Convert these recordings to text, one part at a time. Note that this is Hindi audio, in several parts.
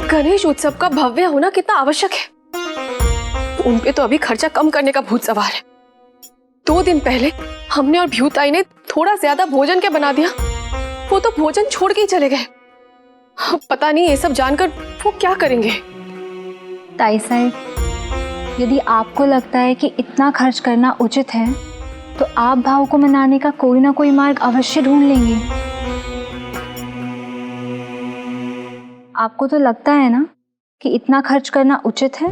गणेश उत्सव का भव्य होना कितना आवश्यक है। उन पे तो अभी खर्चा कम करने का भूत सवार है। 2 दिन पहले हमने और भ्यूताई ने थोड़ा ज्यादा भोजन क्या बना दिया, वो तो भोजन छोड़ के ही चले गए। पता नहीं ये सब जानकर वो क्या करेंगे। ताई साहब, यदि आपको लगता है कि इतना खर्च करना उचित है तो आप भाव को मनाने का कोई ना कोई मार्ग अवश्य ढूंढ लेंगे। आपको तो लगता है ना कि इतना खर्च करना उचित है?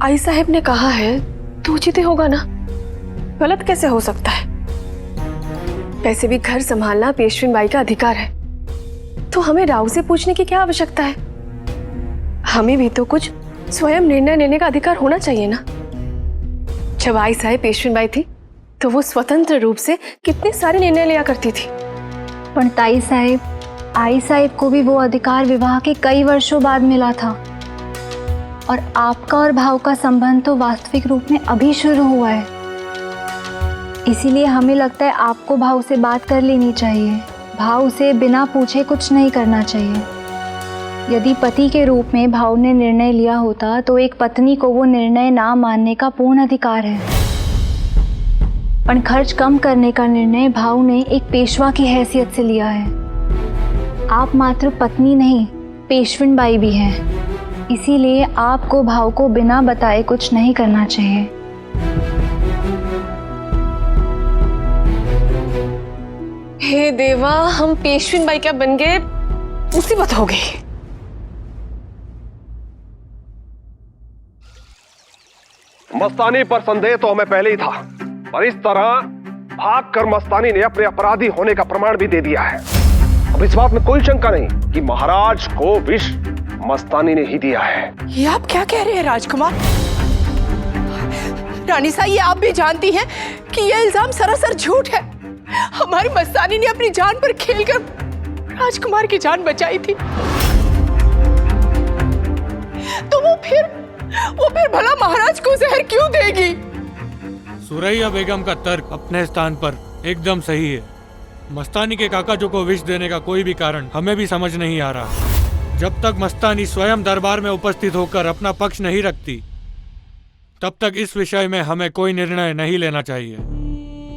आई साहब ने कहा है तो उचित ही होगा ना, गलत कैसे हो सकता है। वैसे भी घर संभालना पेशविन बाई का अधिकार है, तो हमें राव से पूछने की क्या आवश्यकता है। हमें भी तो कुछ स्वयं निर्णय लेने का अधिकार होना चाहिए ना। जब आई साहब पेशविन बाई थी तो वो स्वतंत्र रूप से कितने सारे निर्णय लिया करती थी। पर ताई साहब, आई साहब को भी वो अधिकार विवाह के कई वर्षों बाद मिला था, और आपका और भाव का संबंध तो वास्तविक रूप में अभी शुरू हुआ है। इसीलिए हमें लगता है आपको भाव से बात कर लेनी चाहिए। भाव से बिना पूछे कुछ नहीं करना चाहिए। यदि पति के रूप में भाव ने निर्णय लिया होता तो एक पत्नी को वो निर्णय ना मानने का पूर्ण अधिकार है। पर खर्च कम करने का निर्णय भाव ने एक पेशवा की हैसियत से लिया है। आप मात्र पत्नी नहीं, पेशविन बाई भी हैं। इसीलिए आपको भाव को बिना बताए कुछ नहीं करना चाहिए। हे देवा, हम पेशविन बाई क्या बन गए, मुसीबत हो गई। मस्तानी पर संदेह तो हमें पहले ही था, पर इस तरह भागकर मस्तानी ने अपने अपराधी होने का प्रमाण भी दे दिया है। अब इस बात में कोई शंका नहीं कि महाराज को विष मस्तानी ने ही दिया है। ये आप क्या कह रहे हैं राजकुमार? रानी साहब, ये आप भी जानती हैं कि यह इल्जाम सरासर झूठ है। हमारी मस्तानी ने अपनी जान पर खेलकर राजकुमार की जान बचाई थी, तो वो फिर भला महाराज को जहर क्यों देगी? सुरैया बेगम का तर्क अपने स्थान पर एकदम सही है। मस्तानी के काकाजो को विष देने का कोई भी कारण हमें भी समझ नहीं आ रहा। जब तक मस्तानी स्वयं दरबार में उपस्थित होकर अपना पक्ष नहीं रखती, तब तक इस विषय में हमें कोई निर्णय नहीं लेना चाहिए।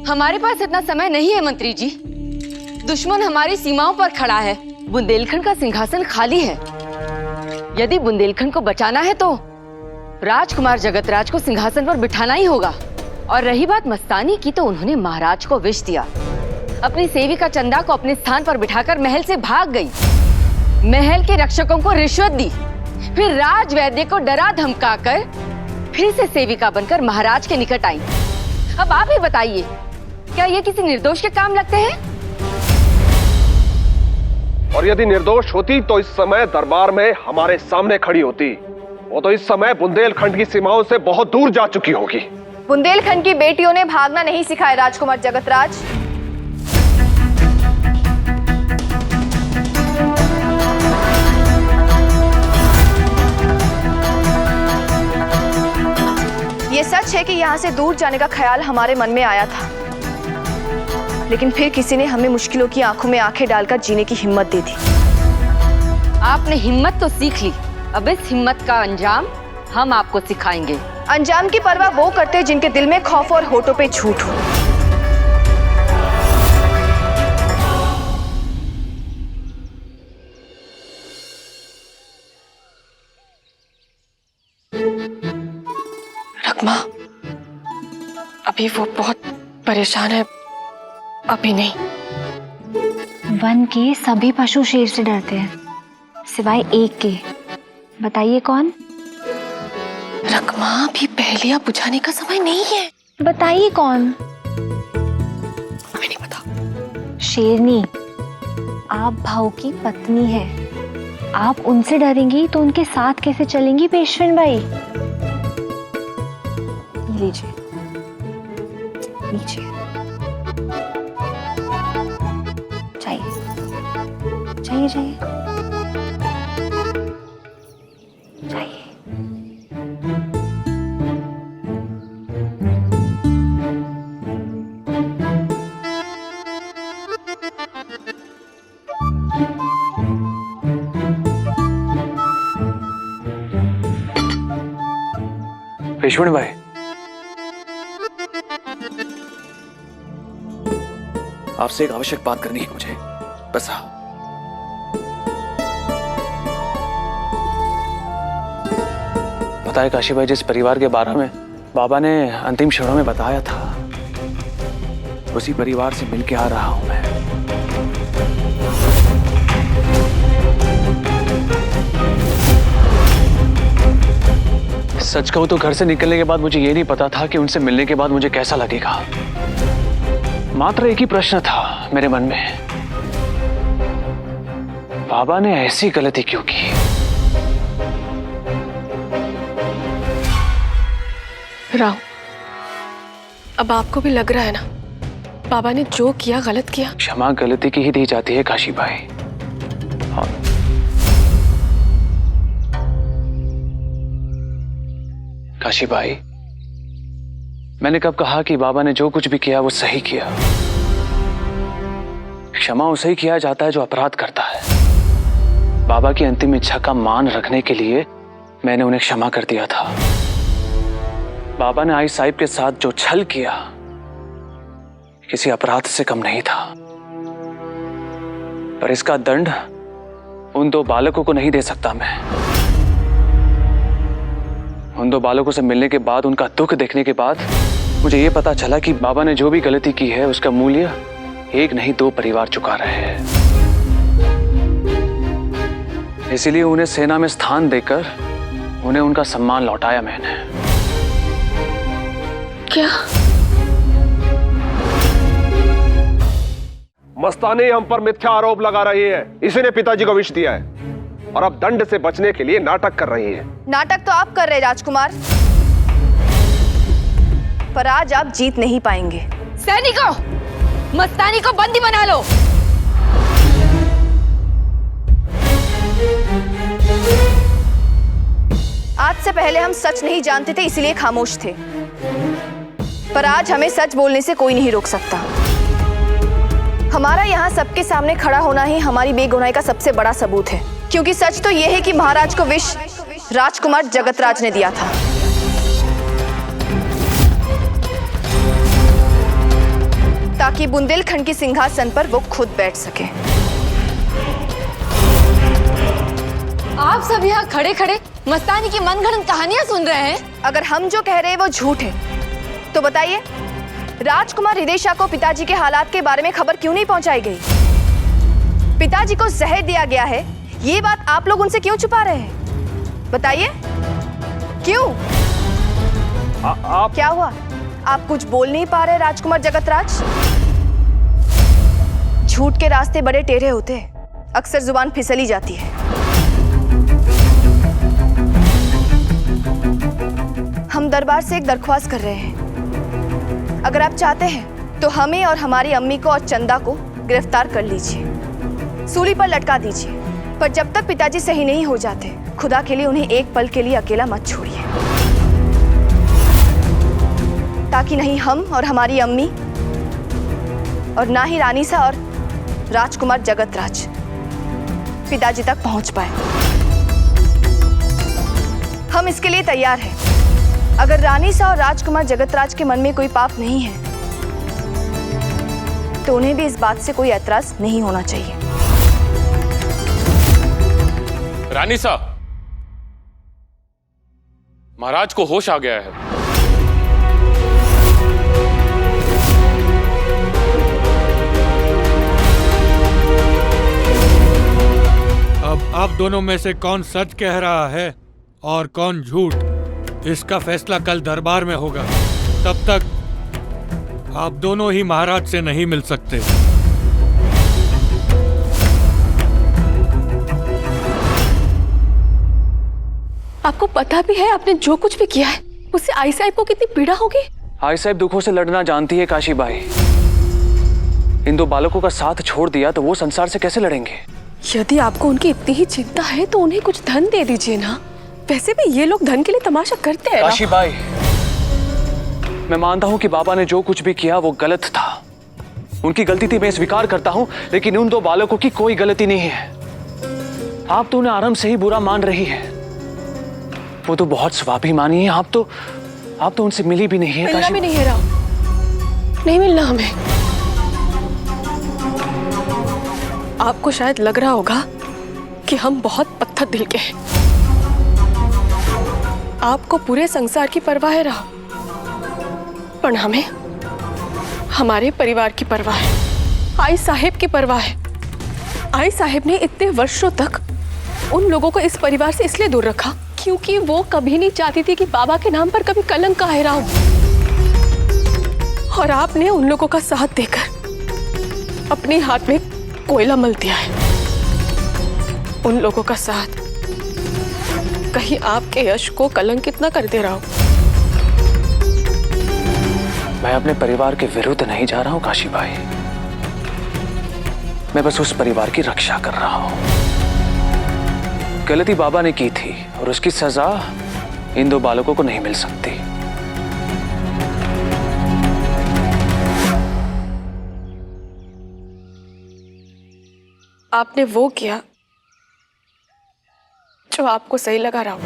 हमारे पास इतना समय नहीं है मंत्री जी। दुश्मन हमारी सीमाओं पर खड़ा है। बुंदेलखंड का सिंहासन खाली है। यदि बुंदेलखंड को बचाना है तो राजकुमार जगतराज को सिंहासन पर बिठाना ही होगा। और रही बात मस्तानी की, तो उन्होंने महाराज को विष दिया। अपनी सेविका चंदा को अपने स्थान पर बिठाकर महल से भाग गई। महल के रक्षकों को रिश्वत दी, फिर राजवैद्य को डरा धमकाकर फिर से सेविका बनकर महाराज के निकट आई। अब आप ही बताइए, क्या ये किसी निर्दोष के काम लगते हैं? और यदि निर्दोष होती तो इस समय दरबार में हमारे सामने खड़ी होती। वो तो इस समय बुंदेलखंड की सीमाओं से बहुत दूर जा चुकी होगी। बुंदेलखंड की बेटियों ने भागना नहीं सिखाया राजकुमार जगतराज। ये सच है कि यहाँ से दूर जाने का ख्याल हमारे मन में आया था, लेकिन फिर किसी ने हमें मुश्किलों की आंखों में आंखें डालकर जीने की हिम्मत दे दी। आपने हिम्मत तो सीख ली, अब इस हिम्मत का अंजाम हम आपको सिखाएंगे। अंजाम की परवाह वो करते जिनके दिल में खौफ और होठों पे झूठ हो। रकमा, अभी वो बहुत परेशान है, अभी नहीं। वन के सभी पशु शेर से डरते हैं, सिवाय एक के। बताइए कौन? रकमा, अभी पहेलियां बुझाने का समय नहीं है। बताइए कौन? हमें नहीं पता। शेरनी। आप भाव की पत्नी है। आप उनसे डरेंगी तो उनके साथ कैसे चलेंगी पेशविन बाई? लीजिए लीजिए, जाइए जाइए जाइए जाइए। पेशवेन भाई, आपसे एक आवश्यक बात करनी है मुझे, बस हाँ। पता है काशी भाई, जिस परिवार के बारे में बाबा ने अंतिम क्षणों में बताया था, उसी परिवार से मिलके आ रहा हूं मैं। सच कहूं तो घर से निकलने के बाद मुझे ये नहीं पता था कि उनसे मिलने के बाद मुझे कैसा लगेगा। मात्र एक ही प्रश्न था मेरे मन में, बाबा ने ऐसी गलती क्यों की? राव, अब आपको भी लग रहा है ना बाबा ने जो किया गलत किया? क्षमा गलती की ही दी जाती है काशी भाई। हाँ। काशी भाई, मैंने कब कहा कि बाबा ने जो कुछ भी किया वो सही किया? क्षमा उसे ही किया जाता है जो अपराध करता है। बाबा की अंतिम इच्छा का मान रखने के लिए मैंने उन्हें क्षमा कर दिया था। बाबा ने आई साहिब के साथ जो छल किया किसी अपराध से कम नहीं था, पर इसका दंड उन दो बालकों को नहीं दे सकता मैं। उन दो बालकों से मिलने के बाद, उनका दुख देखने के बाद मुझे यह पता चला कि बाबा ने जो भी गलती की है उसका मूल्य एक नहीं दो परिवार चुका रहे हैं। इसीलिए उन्हें सेना में स्थान देकर उन्हें उनका सम्मान लौटाया मैंने। क्या? मस्तानी हम पर मिथ्या आरोप लगा रही है, इसी ने पिताजी को विष दिया है और अब दंड से बचने के लिए नाटक कर रही है। नाटक तो आप कर रहे राजकुमार, पर आज आप जीत नहीं पाएंगे। सैनिकों, मस्तानी को बंदी बना लो। आज से पहले हम सच नहीं जानते थे, इसलिए खामोश थे, पर आज हमें सच बोलने से कोई नहीं रोक सकता। हमारा यहाँ सबके सामने खड़ा होना ही हमारी बेगुनाही का सबसे बड़ा सबूत है, क्योंकि सच तो यह है कि महाराज को विष राजकुमार जगतराज ने दिया था। ताकि बुंदेलखंड के सिंहासन पर वो खुद बैठ सके। आप सब यहाँ खड़े खड़े मस्तानी की मनगढ़ंत कहानियां सुन रहे हैं। अगर हम जो कह रहे हैं वो झूठ है तो बताइए, राजकुमार हृदयेशा को पिताजी के हालात के बारे में खबर क्यों नहीं पहुंचाई गई? पिताजी को जहर दिया गया है, ये बात आप लोग उनसे क्यों छुपा रहे हैं? बताइए क्यों? आप क्या हुआ? आप कुछ बोल नहीं पा रहे राजकुमार जगतराज? झूठ के रास्ते बड़े टेढ़े होते हैं, अक्सर जुबान फिसली जाती है। हम दरबार से एक दरख्वास्त कर रहे हैं, अगर आप चाहते हैं तो हमें और हमारी अम्मी को और चंदा को गिरफ्तार कर लीजिए, सूली पर लटका दीजिए, पर जब तक पिताजी सही नहीं हो जाते, खुदा के लिए उन्हें एक पल के लिए अकेला मत छोड़िए, ताकि नहीं हम और हमारी अम्मी और ना ही रानीसा और राजकुमार जगतराज पिताजी तक पहुंच पाए। हम इसके लिए तैयार हैं। अगर रानीसा और राजकुमार जगतराज के मन में कोई पाप नहीं है तो उन्हें भी इस बात से कोई ऐतराज नहीं होना चाहिए। रानीसा, महाराज को होश आ गया है। अब आप दोनों में से कौन सच कह रहा है और कौन झूठ, इसका फैसला कल दरबार में होगा। तब तक आप दोनों ही महाराज से नहीं मिल सकते। आपको पता भी है आपने जो कुछ भी किया है उससे आई साहिब को कितनी पीड़ा होगी? आई साहिब दुखों से लड़ना जानती है काशी बाई। इन दो बालकों का साथ छोड़ दिया तो वो संसार से कैसे लड़ेंगे? यदि आपको उनकी इतनी ही चिंता है तो उन्हें कुछ धन दे दीजिए ना। वैसे भी ये लोग धन के लिए तमाशा करते हैं। काशी बाई, मैं मानता हूं कि बाबा ने जो कुछ भी किया वो गलत था, उनकी गलती थी, मैं स्वीकार करता हूं, लेकिन उन दो बालकों की कोई गलती नहीं है। आप तो उन्हें आरंभ से ही बुरा मान रही है। वो तो बहुत स्वाभिमानी है, आप तो आप तो उनसे मिली भी नहीं है मिलना काशी। भी नहीं है राव, नहीं मिलना हमें। आपको शायद लग रहा होगा कि हम बहुत पत्थर दिल के हैं। आपको पूरे संसार की परवाह है राव, पर हमें हमारे परिवार की परवाह है, आई साहेब की परवाह है। आई साहेब ने इतने वर्षों तक उन लोगों को इस परिवार से इसलिए दूर रखा क्योंकि वो कभी नहीं चाहती थी कि बाबा के नाम पर कभी कलंक आए राव। और आपने उन लोगों का साथ देकर अपने हाथ में कोयला मल दिया है। उन लोगों का साथ कहीं आपके यश को कलंकित न कर दे रहा हो। मैं अपने परिवार के विरुद्ध नहीं जा रहा हूं काशी भाई, मैं बस उस परिवार की रक्षा कर रहा हूं। गलती बाबा ने की थी और उसकी सजा इन दो बालकों को नहीं मिल सकती। आपने वो किया जो आपको सही लगा रहा हो,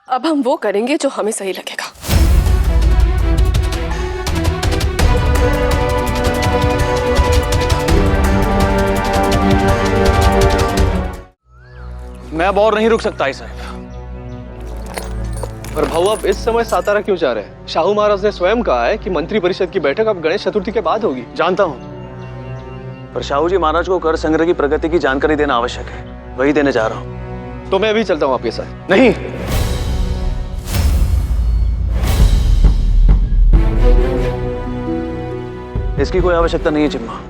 अब हम वो करेंगे जो हमें सही लगेगा। मैं अब और नहीं रुक सकता आई साहब। पर भाऊ आप इस समय सातारा क्यों जा रहे हैं? शाहू महाराज ने स्वयं कहा है कि मंत्री परिषद की बैठक अब गणेश चतुर्थी के बाद होगी। जानता हूं, पर शाहू जी महाराज को कर संग्रह की प्रगति की जानकारी देना आवश्यक है, वही देने जा रहा हूं। तो मैं अभी चलता हूं आपके साथ। नहीं, इसकी कोई आवश्यकता नहीं है चिम्मा।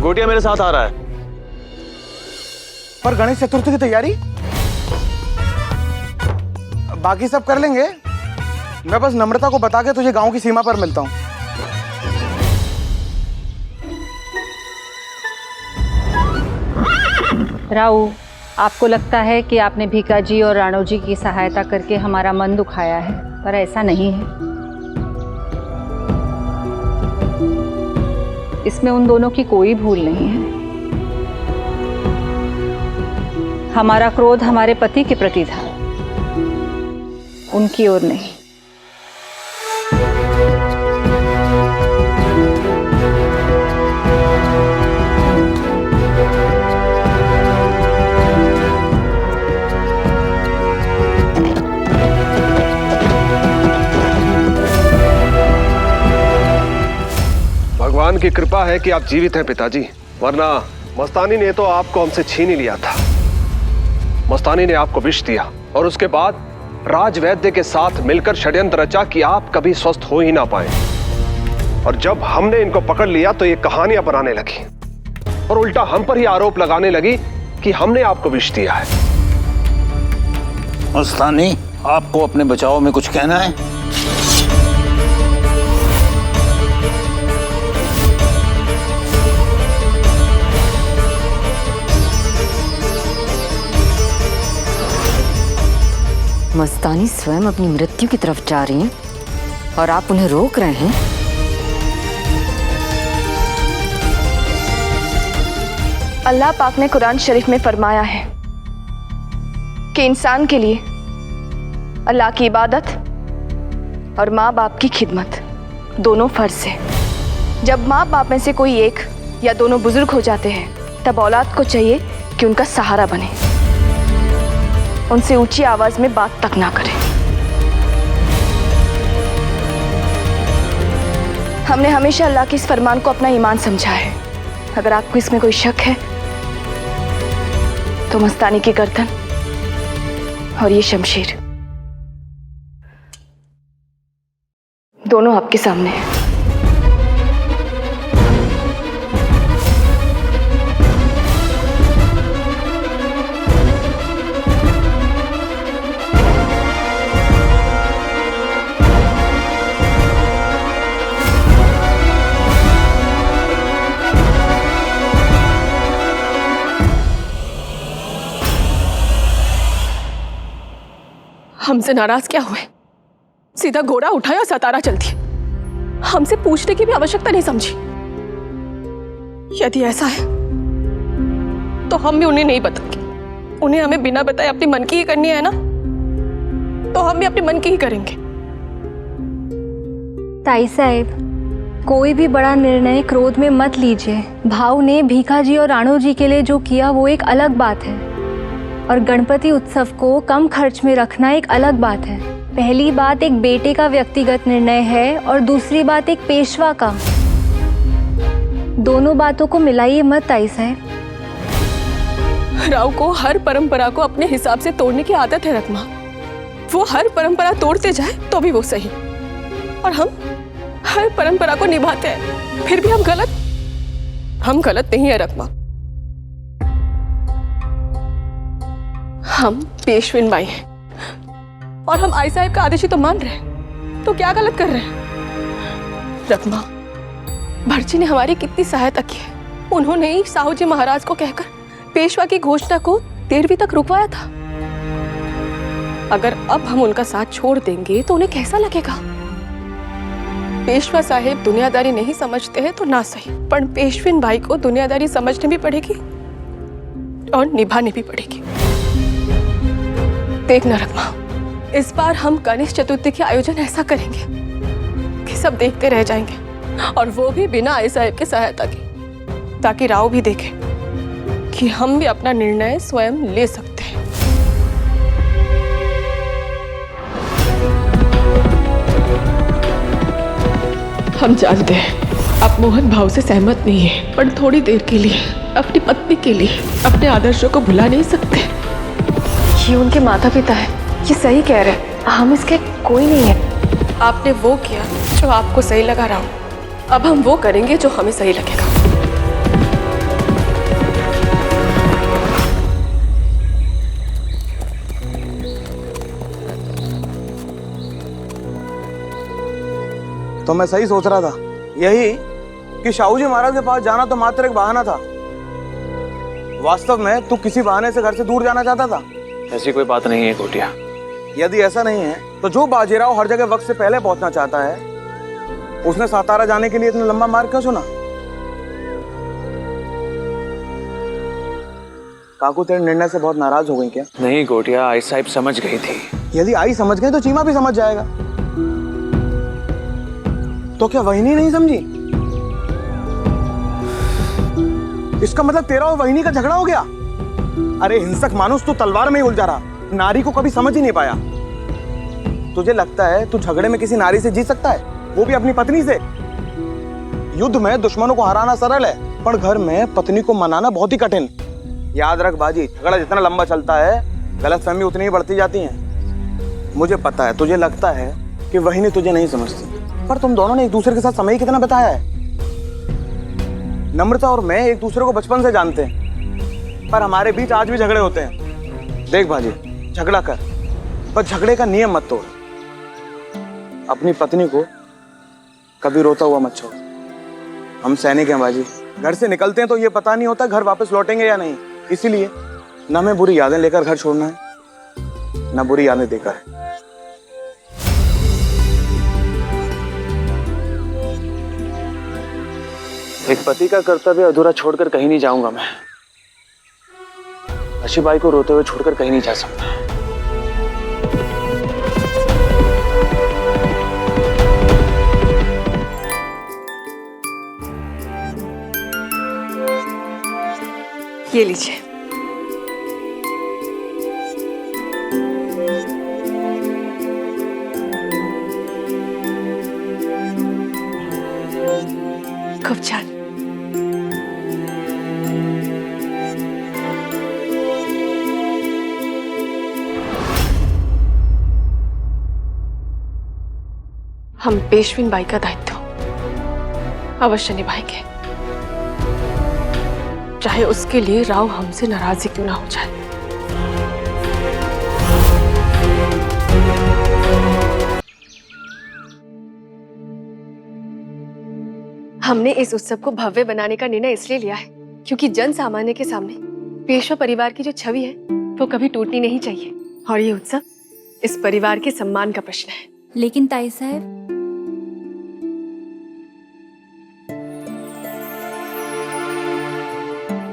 गोटिया मेरे साथ आ रहा है। पर गणेश चतुर्थी की तैयारी बाकी सब कर लेंगे, मैं बस नम्रता को बता के तुझे गांव की सीमा पर मिलता हूं। राऊ, आपको लगता है कि आपने भीका जी और राणो जी की सहायता करके हमारा मन दुखाया है, पर ऐसा नहीं है। इसमें उन दोनों की कोई भूल नहीं है। हमारा क्रोध हमारे पति के प्रति था, उनकी ओर नहीं। भगवान की कृपा है कि आप जीवित हैं पिताजी, वरना मस्तानी ने तो आपको हमसे छीन ही लिया था। मस्तानी ने आपको विष दिया और उसके बाद राजवैद्य के साथ मिलकर षड्यंत्र रचा कि आप कभी स्वस्थ हो ही ना पाए। और जब हमने इनको पकड़ लिया तो ये कहानियां बनाने लगी और उल्टा हम पर ही आरोप लगाने लगी कि हमने आपको विष दिया है। मस्तानी, आपको अपने बचाव में कुछ कहना है? मस्तानी स्वयं अपनी मृत्यु की तरफ जा रही हैं और आप उन्हें रोक रहे हैं। अल्लाह पाक ने कुरान शरीफ में फरमाया है कि इंसान के लिए अल्लाह की इबादत और माँ बाप की खिदमत दोनों फर्ज है। जब माँ बाप में से कोई एक या दोनों बुजुर्ग हो जाते हैं तब औलाद को चाहिए कि उनका सहारा बने, उनसे ऊंची आवाज में बात तक ना करे। हमने हमेशा अल्लाह के इस फरमान को अपना ईमान समझा है। अगर आपको इसमें कोई शक है तो मस्तानी की गर्दन और ये शमशीर दोनों आपके सामने हैं। हमसे नाराज क्या हुए? सीधा घोड़ा उठाया और सतारा चल दी। हमसे पूछने की भी आवश्यकता नहीं समझी। यदि ऐसा है तो हम भी उन्हें नहीं बताएंगे। उन्हें हमें बिना बताए अपने मन की ही करनी है ना। तो हम भी अपने मन की ही करेंगे। ताई साहब, कोई भी बड़ा निर्णय क्रोध में मत लीजिए। भाव ने भीखा जी और राणो जी के लिए जो किया वो एक अलग बात है, और गणपति उत्सव को कम खर्च में रखना एक अलग बात है। पहली बात एक बेटे का व्यक्तिगत निर्णय है और दूसरी बात एक पेशवा का। दोनों बातों को मिलाइए मत ताई साहब। राव को हर परंपरा को अपने हिसाब से तोड़ने की आदत है रकमा। वो हर परंपरा तोड़ते जाए तो भी वो सही, और हम हर परंपरा को निभाते हैं फिर भी हम गलत नहीं है रकमा। हम पेशविन बाई हैं और हम आई साहब का आदेश ही तो मान रहे हैं, तो क्या गलत कर रहे हैं रकमा? भटजी ने हमारी कितनी सहायता की है। उन्होंने ही साहू जी महाराज को कहकर पेशवा की घोषणा को 13वीं तक रुकवाया था। अगर अब हम उनका साथ छोड़ देंगे तो उन्हें कैसा लगेगा? पेशवा साहेब दुनियादारी नहीं समझते हैं तो ना सही, पर पेशविन भाई को दुनियादारी समझनी भी पड़ेगी और निभानी भी पड़ेगी। देखना रकमा, इस बार हम गणेश चतुर्थी के आयोजन ऐसा करेंगे कि सब देखते रह जाएंगे, और वो भी बिना आई साहब की सहायता के, ताकि राव भी देखे कि हम भी अपना निर्णय स्वयं ले सकते हैं। हम जानते हैं आप मोहन भाव से सहमत नहीं है, पर थोड़ी देर के लिए अपनी पत्नी के लिए अपने आदर्शों को भुला नहीं सकते। ये उनके माता पिता है, ये सही कह रहे हैं, हम इसके कोई नहीं है। आपने वो किया जो आपको सही लगा राव, अब हम वो करेंगे जो हमें सही लगेगा। तो मैं सही सोच रहा था, यही कि शाहू जी महाराज के पास जाना तो मात्र एक बहाना था। वास्तव में तू किसी बहाने से घर से दूर जाना चाहता था। ऐसी कोई बात नहीं है गोटिया। यदि ऐसा नहीं है तो जो बाजीराव हर जगह वक्त से पहले पहुंचना चाहता है, उसने सातारा जाने के लिए इतना लंबा मार्ग क्यों चुना? काकू तेरे निर्णय से बहुत नाराज हो गई क्या? नहीं गोटिया, आई साहब समझ गई थी। यदि आई समझ गई तो चीमा भी समझ जाएगा। तो क्या वहिनी नहीं समझी? इसका मतलब तेरा और वहिनी का झगड़ा हो गया? अरे हिंसक मानुस, तू तलवार में ही उलझा रहा, नारी को कभी समझ ही नहीं पाया। तुझे लगता है तू झगड़े में किसी नारी से जीत सकता है, वो भी अपनी पत्नी से? युद्ध में दुश्मनों को हराना सरल है, पर घर में पत्नी को मनाना बहुत ही कठिन। याद रख बाजी, झगड़ा जितना लंबा चलता है गलतफहमी उतनी ही बढ़ती जाती है। मुझे पता है तुझे लगता है कि वहिनी तुझे नहीं समझती, पर तुम दोनों ने एक दूसरे के साथ समय कितना बिताया है। नम्रता और मैं एक दूसरे को बचपन से जानते हैं, पर हमारे बीच आज भी झगड़े होते हैं। देख बाजी, झगड़ा कर, पर झगड़े का नियम मत तोड़। अपनी पत्नी को कभी रोता हुआ मत छोड़। हम सैनिक हैं बाजी, घर से निकलते हैं तो ये पता नहीं होता घर वापस लौटेंगे या नहीं, इसीलिए न हमें बुरी यादें लेकर घर छोड़ना है, न बुरी यादें देकर। एक पति का कर्तव्य अधूरा छोड़कर कहीं नहीं जाऊंगा मैं। अशीबाई को रोते हुए छोड़कर कहीं नहीं जा सकता। ये लीजिए। खूब छान। हम पेशविन बाई का दायित्व अवश्य निभाएंगे, चाहे उसके लिए राव हमसे नाराज ही क्यों ना हो जाए। हमने इस उत्सव को भव्य बनाने का निर्णय इसलिए लिया है क्योंकि जन सामान्य के सामने पेशवा परिवार की जो छवि है वो कभी टूटनी नहीं चाहिए, और ये उत्सव इस परिवार के सम्मान का प्रश्न है। लेकिन ताई साहब,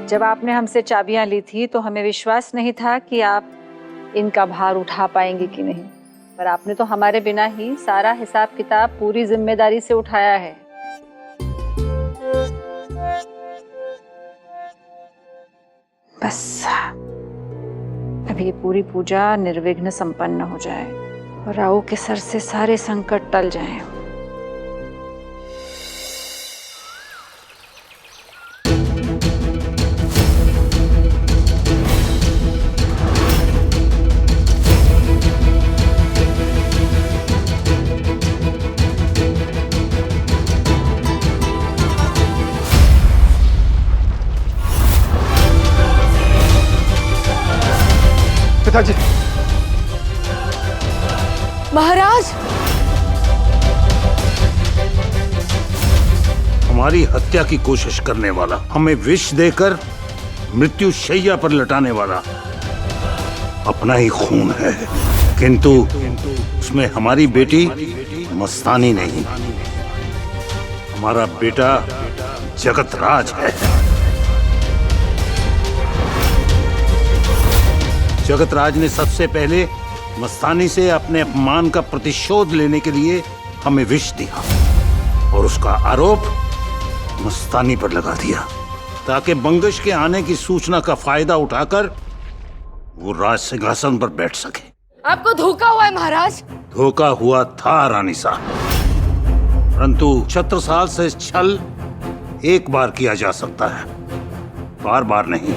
जब आपने हमसे चाबियां ली थी तो हमें विश्वास नहीं था कि आप इनका भार उठा पाएंगे कि नहीं। पर आपने तो हमारे बिना ही सारा हिसाब किताब पूरी जिम्मेदारी से उठाया है। बस अब ये पूरी पूजा निर्विघ्न संपन्न हो जाए और राहु के सर से सारे संकट टल जाएं। पिताजी। महाराज, हमारी हत्या की कोशिश करने वाला, हमें विष देकर मृत्यु शैया पर लटाने वाला अपना ही खून है, किंतु उसमें हमारी बेटी मस्तानी नहीं, हमारा बेटा जगतराज है। जगतराज ने सबसे पहले मस्तानी से अपने अपमान का प्रतिशोध लेने के लिए हमें विष दिया और उसका आरोप मस्तानी पर लगा दिया ताकि बंगश के आने की सूचना का फायदा उठाकर वो राज सिंहासन पर बैठ सके। आपको धोखा हुआ है महाराज। धोखा हुआ था रानी साहब, परंतु छत्रसाल से छल एक बार किया जा सकता है, बार बार नहीं।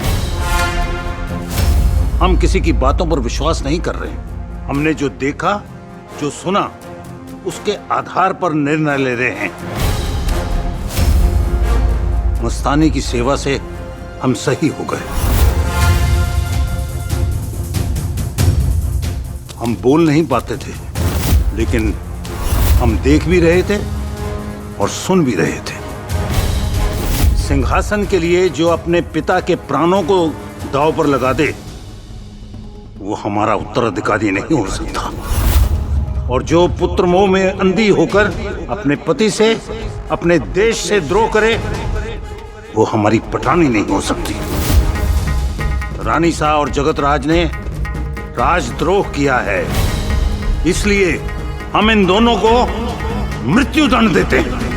हम किसी की बातों पर विश्वास नहीं कर रहे। हमने जो देखा, जो सुना, उसके आधार पर निर्णय ले रहे हैं। मस्तानी की सेवा से हम सही हो गए। हम बोल नहीं पाते थे, लेकिन हम देख भी रहे थे और सुन भी रहे थे। सिंहासन के लिए जो अपने पिता के प्राणों को दांव पर लगा दे, वो हमारा उत्तराधिकारी नहीं हो सकता। और जो पुत्र मोह में अंधी होकर अपने पति से, अपने देश से द्रोह करे, वो हमारी पटानी नहीं हो सकती। रानी साह और जगतराज ने राजद्रोह किया है, इसलिए हम इन दोनों को मृत्युदंड देते हैं।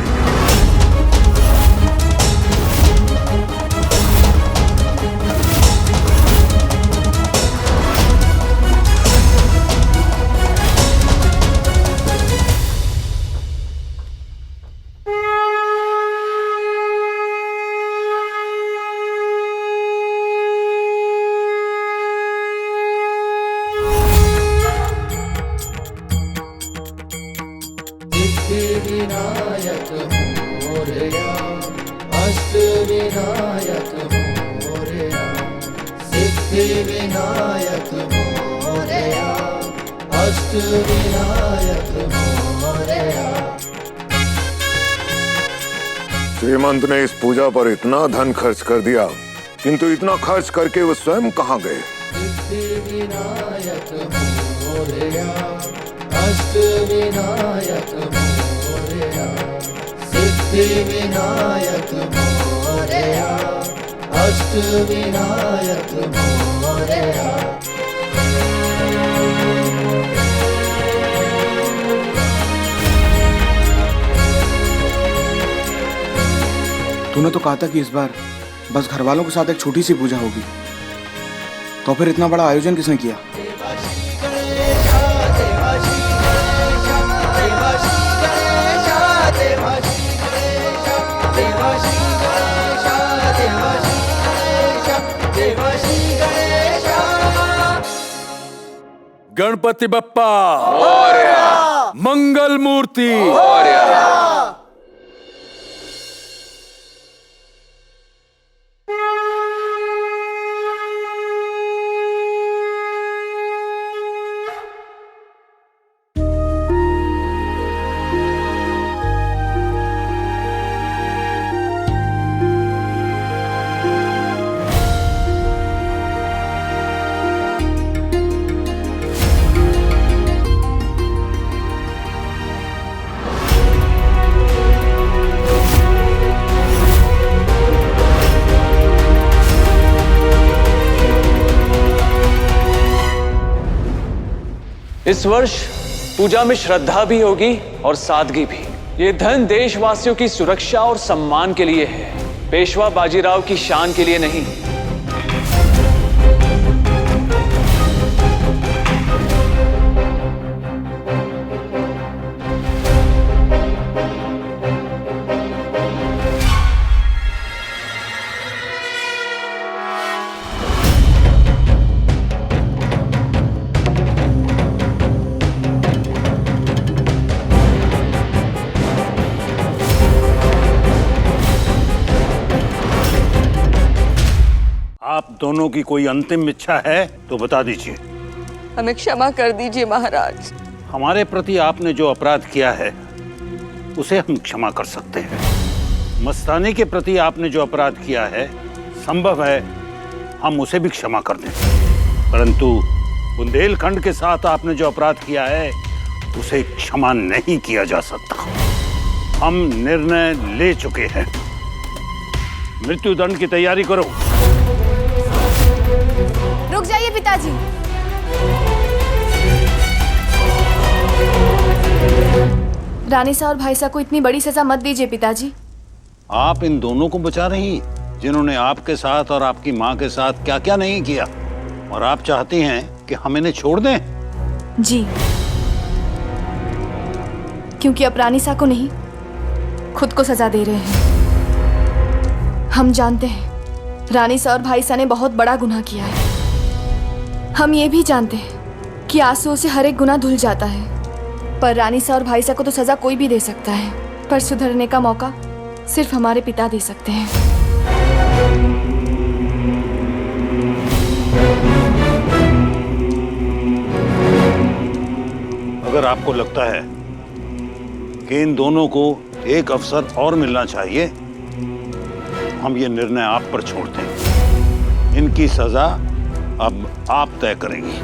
श्रीमंत ने इस पूजा पर इतना धन खर्च कर दिया, किंतु इतना खर्च करके वो स्वयं कहाँ गए? तूने तो कहा था कि इस बार बस घर वालों के साथ एक छोटी सी पूजा होगी, तो फिर इतना बड़ा आयोजन किसने किया? गणपति बप्पा मंगल मूर्ति। इस वर्ष पूजा में श्रद्धा भी होगी और सादगी भी। ये धन देशवासियों की सुरक्षा और सम्मान के लिए है, पेशवा बाजीराव की शान के लिए नहीं। आप दोनों की कोई अंतिम इच्छा है तो बता दीजिए। हमें क्षमा कर दीजिए महाराज। हमारे प्रति आपने जो अपराध किया है उसे हम क्षमा कर सकते हैं। मस्तानी के प्रति आपने जो अपराध किया है संभव है हम उसे भी क्षमा कर दें, परंतु बुंदेलखंड के साथ आपने जो अपराध किया है उसे क्षमा नहीं किया जा सकता। हम निर्णय ले चुके हैं। मृत्युदंड की तैयारी करो। रुक जाइए पिताजी। रानी सा और भाई सा को इतनी बड़ी सजा मत दीजिए पिताजी। आप इन दोनों को बचा रही, जिन्होंने आपके साथ और आपकी माँ के साथ क्या क्या नहीं किया, और आप चाहती हैं कि हम इन्हें छोड़ दें? जी, क्योंकि अब रानी सा को नहीं खुद को सजा दे रहे हैं। हम जानते हैं रानी सा और भाई सा ने बहुत बड़ा गुनाह किया है। हम ये भी जानते हैं कि आंसुओं से हर एक गुनाह धुल जाता है, पर रानी सा और भाई सा को तो सजा कोई भी दे सकता है, पर सुधरने का मौका सिर्फ हमारे पिता दे सकते हैं। अगर आपको लगता है कि इन दोनों को एक अवसर और मिलना चाहिए, हम ये निर्णय आप पर छोड़ते हैं। इनकी सजा अब आप तय करेंगी।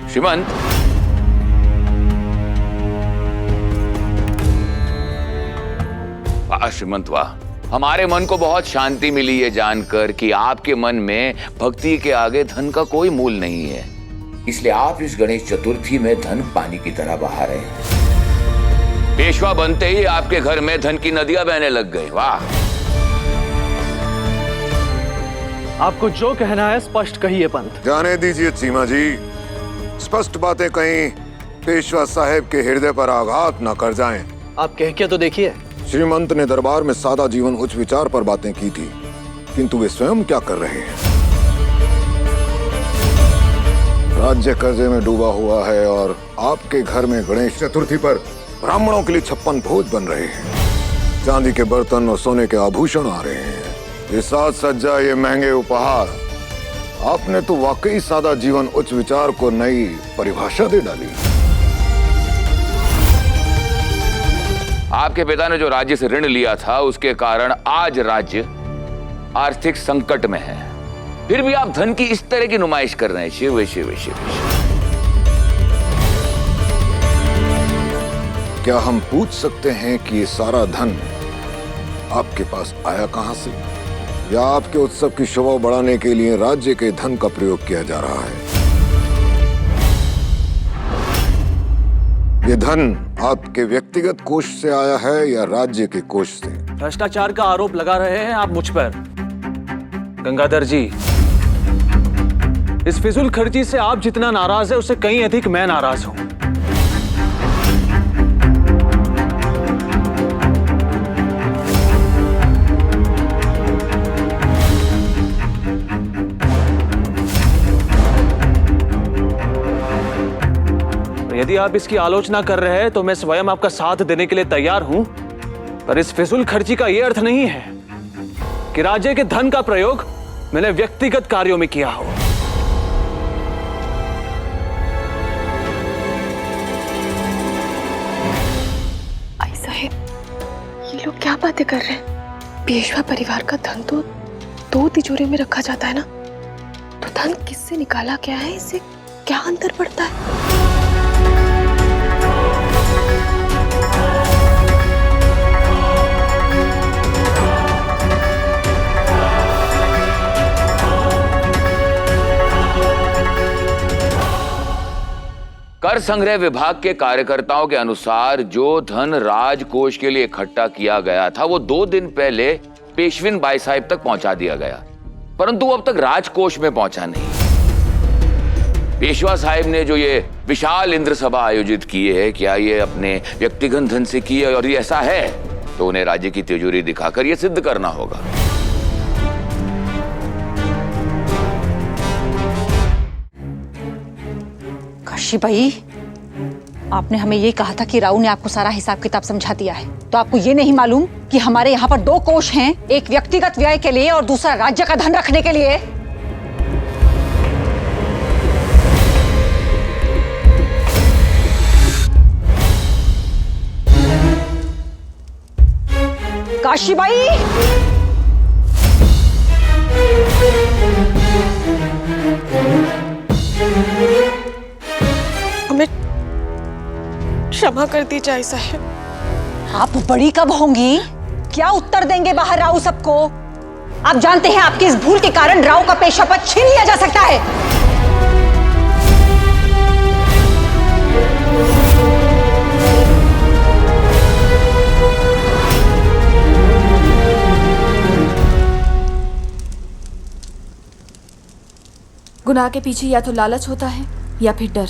श्रीमंत, वाह श्रीमंत वाह, हमारे मन को बहुत शांति मिली ये जानकर कि आपके मन में भक्ति के आगे धन का कोई मूल नहीं है। इसलिए आप इस गणेश चतुर्थी में धन पानी की तरह बहा रहे हैं। पेशवा बनते ही आपके घर में धन की नदियां बहने लग गई। वाह, आपको जो कहना है स्पष्ट कहिए पंत। जाने दीजिए चीमा जी, स्पष्ट बातें कहीं पेशवा साहब के हृदय पर आघात न कर जाएं। आप कह के तो देखिए। श्रीमंत ने दरबार में सादा जीवन उच्च विचार पर बातें की थी, किंतु वे स्वयं क्या कर रहे हैं? राज्य कर्जे में डूबा हुआ है और आपके घर में गणेश चतुर्थी पर ब्राह्मणों के लिए 56 भोज बन रहे हैं। चांदी के बर्तन और सोने के आभूषण आ रहे हैं। ये साज सज्जा, ये महंगे उपहार, आपने तो वाकई सादा जीवन उच्च विचार को नई परिभाषा दे डाली। आपके पिता ने जो राज्य से ऋण लिया था उसके कारण आज राज्य आर्थिक संकट में है, फिर भी आप धन की इस तरह की नुमाइश कर रहे हैं। शिव शिव शिव। क्या हम पूछ सकते हैं कि ये सारा धन आपके पास आया कहां से, या आपके उत्सव की शोभा बढ़ाने के लिए राज्य के धन का प्रयोग किया जा रहा है? ये धन आपके व्यक्तिगत कोष से आया है या राज्य के कोष से? भ्रष्टाचार का आरोप लगा रहे हैं आप मुझ पर। गंगाधर जी, इस फिजूल खर्ची से आप जितना नाराज है उससे कहीं अधिक मैं नाराज हूं। यदि आप इसकी आलोचना कर रहे हैं तो मैं स्वयं आपका साथ देने के लिए तैयार हूं, पर इस फिजूल खर्ची का यह अर्थ नहीं है कि राज्य के धन का प्रयोग मैंने व्यक्तिगत कार्यों में किया हो। क्या बातें कर रहे हैं? पेशवा परिवार का धन तो 2 तिजोरी में रखा जाता है ना, तो धन किससे निकाला गया है, इससे क्या अंतर पड़ता है? कर संग्रह विभाग के कार्यकर्ताओं के अनुसार जो धन राजकोष के लिए इकट्ठा किया गया था वो 2 दिन पहले पेशविन बाई साहिब तक पहुंचा दिया गया, परंतु वो अब तक राजकोष में पहुंचा नहीं। पेशवा साहिब ने जो ये विशाल इंद्र सभा आयोजित की है, क्या ये अपने व्यक्तिगत धन से की है? और ये ऐसा है तो उन्हें राज्य की तिजोरी दिखाकर ये सिद्ध करना होगा। काशी भाई, आपने हमें ये कहा था कि राव ने आपको सारा हिसाब किताब समझा दिया है, तो आपको ये नहीं मालूम कि हमारे यहाँ पर 2 कोष हैं, एक व्यक्तिगत व्यय के लिए और दूसरा राज्य का धन रखने के लिए। काशी भाई, हमें क्षमा कर दी जाए साहब। आप बड़ी कब होंगी? क्या उत्तर देंगे बाहर राव सबको? आप जानते हैं आपकी इस भूल के कारण राव का पेशा पद छीन लिया जा सकता है। गुनाह के पीछे या तो लालच होता है या फिर डर।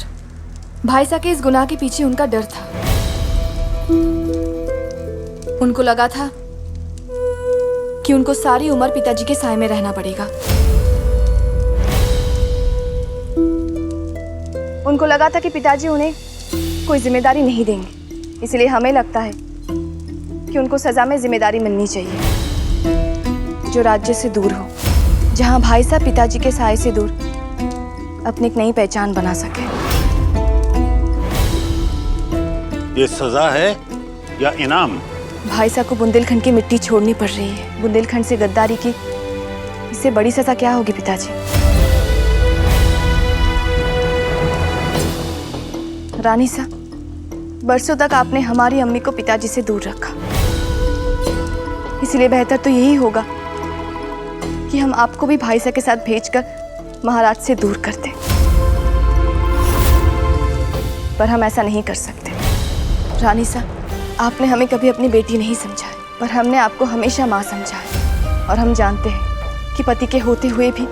भाई साहब के इस गुनाह के पीछे उनका डर था। उनको लगा था कि उनको सारी उम्र पिताजी के साए में रहना पड़ेगा। उनको लगा था कि पिताजी उन्हें कोई जिम्मेदारी नहीं देंगे, इसलिए हमें लगता है कि उनको सजा में जिम्मेदारी मिलनी चाहिए जो राज्य से दूर हो, जहां भाई साहब पिताजी के साए से दूर अपनी एक नई पहचान बना सके। ये सजा है या इनाम? भाई साहब को बुंदेलखंड की मिट्टी छोड़नी पड़ रही है। बुंदेलखंड से गद्दारी की इससे बड़ी सजा क्या होगी पिताजी? रानी साहब, बरसों तक आपने हमारी अम्मी को पिताजी से दूर रखा, इसलिए बेहतर तो यही होगा कि हम आपको भी भाई साहब के साथ भेजकर महाराज से दूर करते, पर हम ऐसा नहीं कर सकते। रानी साहब, आपने हमें कभी अपनी बेटी नहीं समझा है, पर हमने आपको हमेशा माँ समझा है, और हम जानते हैं कि पति के होते हुए भी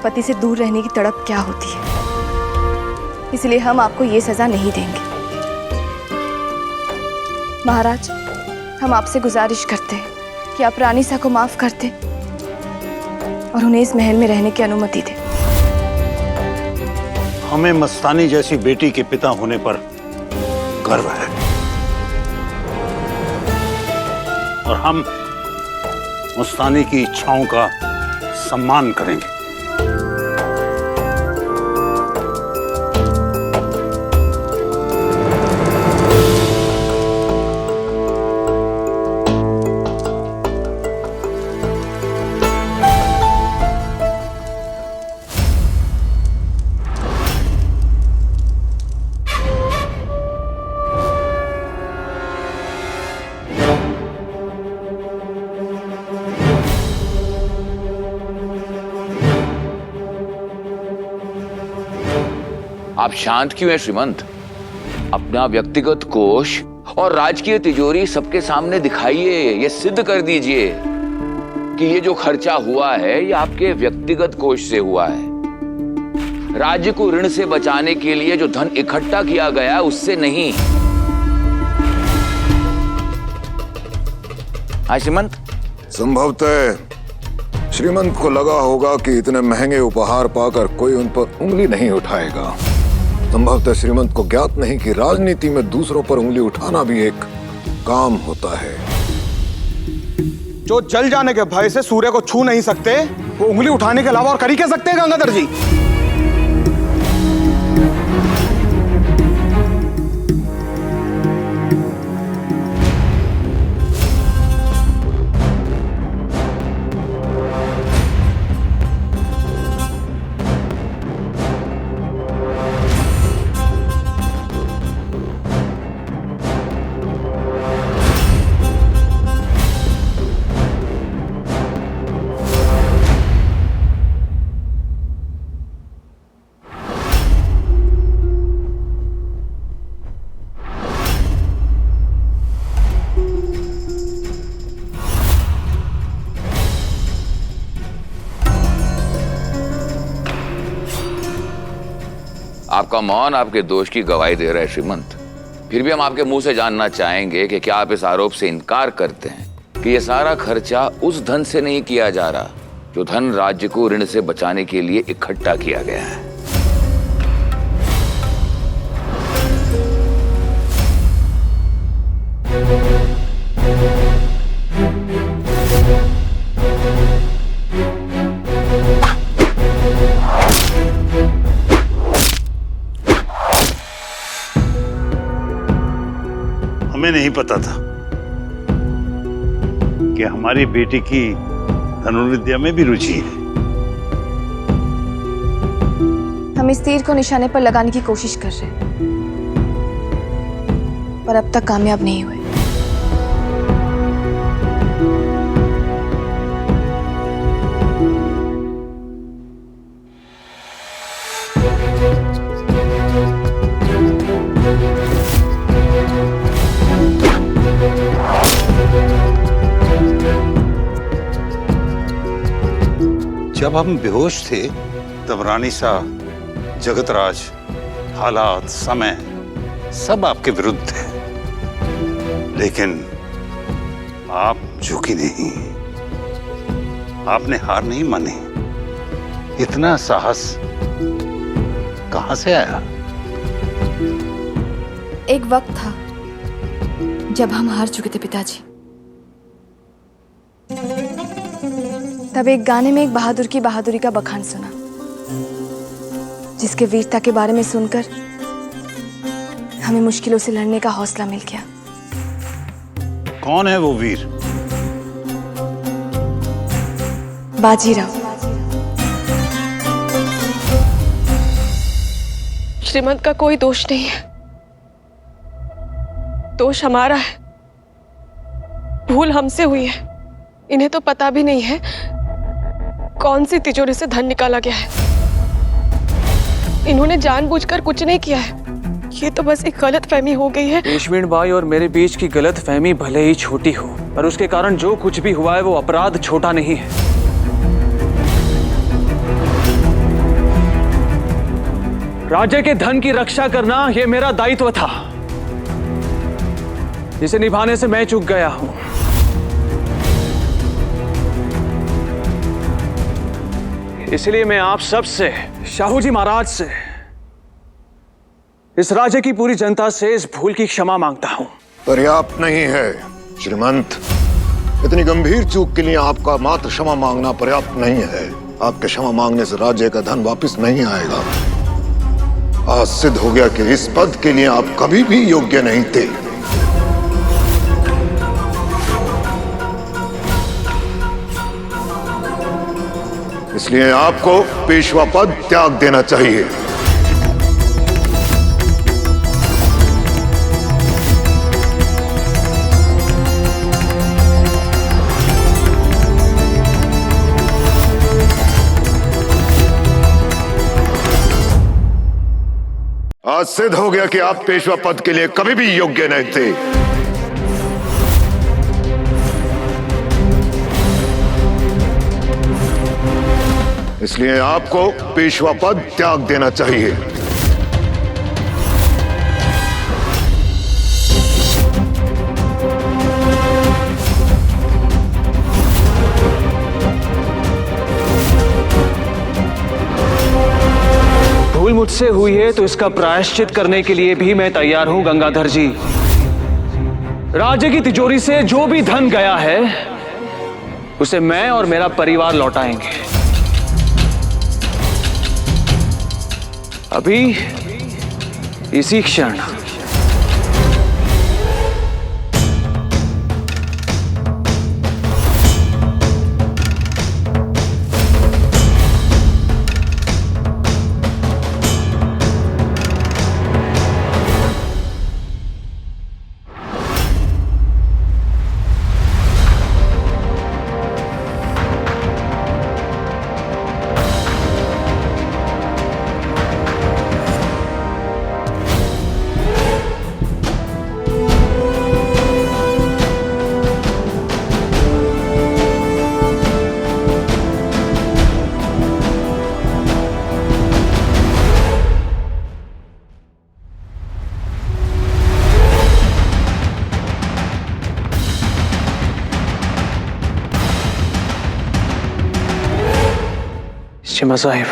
पति से दूर रहने की तड़प क्या होती है, इसलिए हम आपको ये सजा नहीं देंगे। महाराज, हम आपसे गुजारिश करते हैं कि आप रानी साहब को माफ कर दें और उन्हें इस महल में रहने की अनुमति दें। हमें मस्तानी जैसी बेटी के पिता होने पर गर्व है और हम मस्तानी की इच्छाओं का सम्मान करेंगे। आप शांत क्यों हैं श्रीमंत? अपना व्यक्तिगत कोष और राजकीय तिजोरी सबके सामने दिखाइए, ये सिद्ध कर दीजिए कि ये जो खर्चा हुआ है ये आपके व्यक्तिगत कोष से हुआ है, राज्य को ऋण से बचाने के लिए जो धन इकट्ठा किया गया उससे नहीं। हाँ श्रीमंत। संभवतः श्रीमंत को लगा होगा कि इतने महंगे उपहार पाकर कोई उन पर उंगली नहीं उठाएगा। संभवतः श्रीमंत को ज्ञात नहीं कि राजनीति में दूसरों पर उंगली उठाना भी एक काम होता है। जो जल जाने के भय से सूर्य को छू नहीं सकते, वो उंगली उठाने के अलावा और कर ही क्या सकते हैं गंगाधर जी? आपका मौन आपके दोष की गवाही दे रहा है श्रीमंत। फिर भी हम आपके मुंह से जानना चाहेंगे कि क्या आप इस आरोप से इनकार करते हैं कि ये सारा खर्चा उस धन से नहीं किया जा रहा जो धन राज्य को ऋण से बचाने के लिए इकट्ठा किया गया है। हमें नहीं पता था कि हमारी बेटी की धनुर्विद्या में भी रुचि है। हम इस तीर को निशाने पर लगाने की कोशिश कर रहे हैं, पर अब तक कामयाब नहीं हुए। जब हम बेहोश थे तब रानी सा, जगतराज, हालात, समय सब आपके विरुद्ध थे, लेकिन आप झुकी नहीं, आपने हार नहीं मानी। इतना साहस कहां से आया? एक वक्त था जब हम हार चुके थे पिताजी। तब एक गाने में एक बहादुर की बहादुरी का बखान सुना, जिसके वीरता के बारे में सुनकर हमें मुश्किलों से लड़ने का हौसला मिल गया। कौन है वो वीर? बाजीराव। श्रीमंत का कोई दोष नहीं है, दोष हमारा है। भूल हमसे हुई है। इन्हें तो पता भी नहीं है कौन सी तिजोरी से धन निकाला गया है। इन्होंने जानबूझकर कुछ नहीं किया है, ये तो बस एक गलतफहमी हो गई है। पेशवेन बाई और मेरे बीच की गलतफहमी भले ही छोटी हो, पर उसके कारण जो कुछ भी हुआ है वो अपराध छोटा नहीं है। राज्य के धन की रक्षा करना यह मेरा दायित्व था, जिसे निभाने से मैं चूक गया हूं। इसलिए मैं आप सबसे, शाहू जी महाराज से, इस राज्य की पूरी जनता से इस भूल की क्षमा मांगता हूं। पर्याप्त नहीं है श्रीमंत। इतनी गंभीर चूक के लिए आपका मात्र क्षमा मांगना पर्याप्त नहीं है। आपके क्षमा मांगने से राज्य का धन वापस नहीं आएगा। आज सिद्ध हो गया कि इस पद के लिए आप कभी भी योग्य नहीं थे। इसलिए आपको पेशवा पद त्याग देना चाहिए। आज सिद्ध हो गया कि आप पेशवा पद के लिए कभी भी योग्य नहीं थे। इसलिए आपको पेशवा पद त्याग देना चाहिए। भूल मुझसे हुई है तो इसका प्रायश्चित करने के लिए भी मैं तैयार हूं गंगाधर जी। राज्य की तिजोरी से जो भी धन गया है उसे मैं और मेरा परिवार लौटाएंगे। अभी इसी क्षण। चिमा साहिब,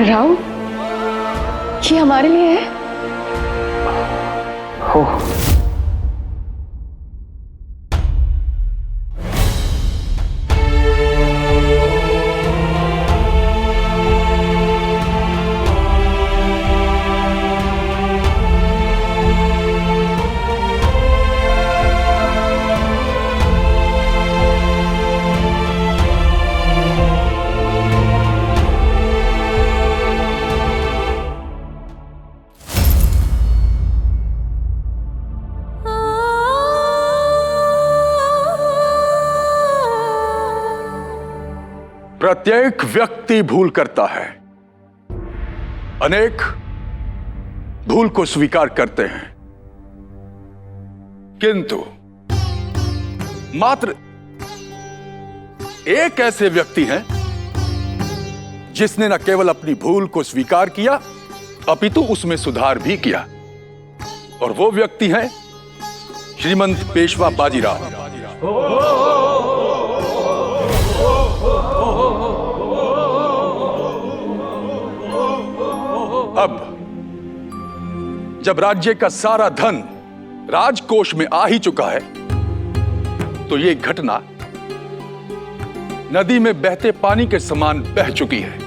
राव, ये हमारे लिए है? हो प्रत्येक व्यक्ति भूल करता है, अनेक भूल को स्वीकार करते हैं, किंतु मात्र एक ऐसे व्यक्ति हैं जिसने न केवल अपनी भूल को स्वीकार किया अपितु उसमें सुधार भी किया, और वो व्यक्ति हैं श्रीमंत पेशवा बाजीराव। अब जब राज्य का सारा धन राजकोष में आ ही चुका है, तो ये घटना नदी में बहते पानी के समान बह चुकी है,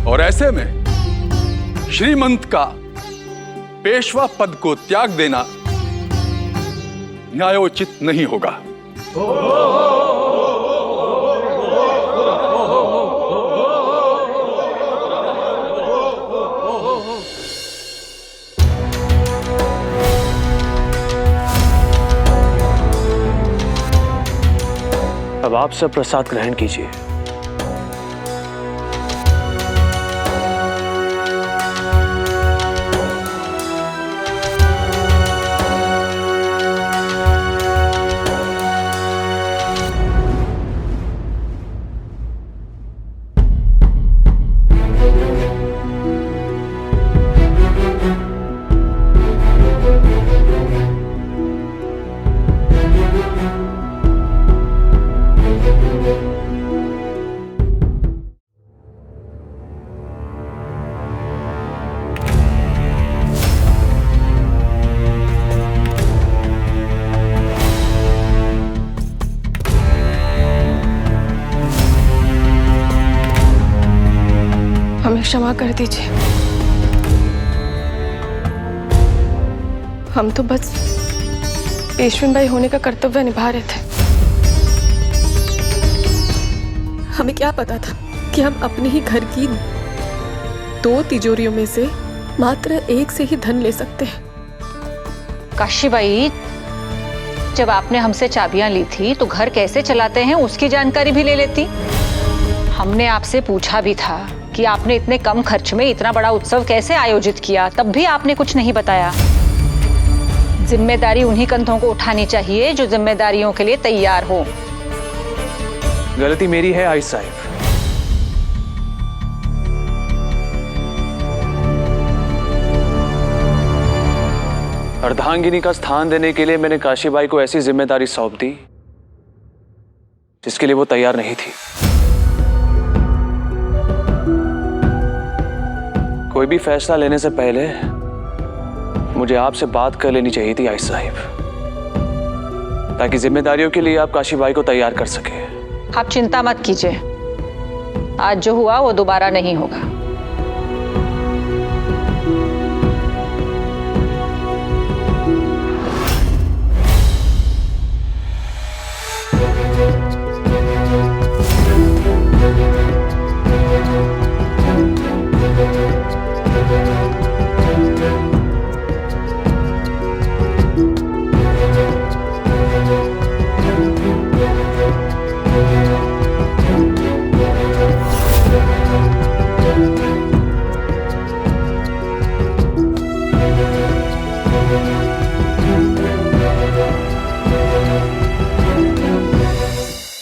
और ऐसे में श्रीमंत का पेशवा पद को त्याग देना न्यायोचित नहीं होगा। अब आप सब प्रसाद ग्रहण कीजिए। हमें क्षमा कर दीजिए, हम तो बस पेशविन बाई होने का कर्तव्य निभा रहे थे। हमें क्या पता था कि हम अपने ही घर की 2 तिजोरियों में से मात्र एक से ही धन ले सकते हैं। काशीबाई, जब आपने हमसे चाबियां ली थी तो घर कैसे चलाते हैं उसकी जानकारी भी ले लेती। हमने आपसे पूछा भी था कि आपने इतने कम खर्च में इतना बड़ा उत्सव कैसे आयोजित किया, तब भी आपने कुछ नहीं बताया। जिम्मेदारी उन्हीं कंधों को उठानी चाहिए जो जिम्मेदारियों के लिए तैयार हो। गलती मेरी है आई साहिब, अर्धांगिनी का स्थान देने के लिए मैंने काशीबाई को ऐसी जिम्मेदारी सौंप दी जिसके लिए वो तैयार नहीं थी। कोई भी फैसला लेने से पहले मुझे आपसे बात कर लेनी चाहिए थी आई साहिब, ताकि जिम्मेदारियों के लिए आप काशीबाई को तैयार कर सके। आप चिंता मत कीजिए, आज जो हुआ वो दोबारा नहीं होगा।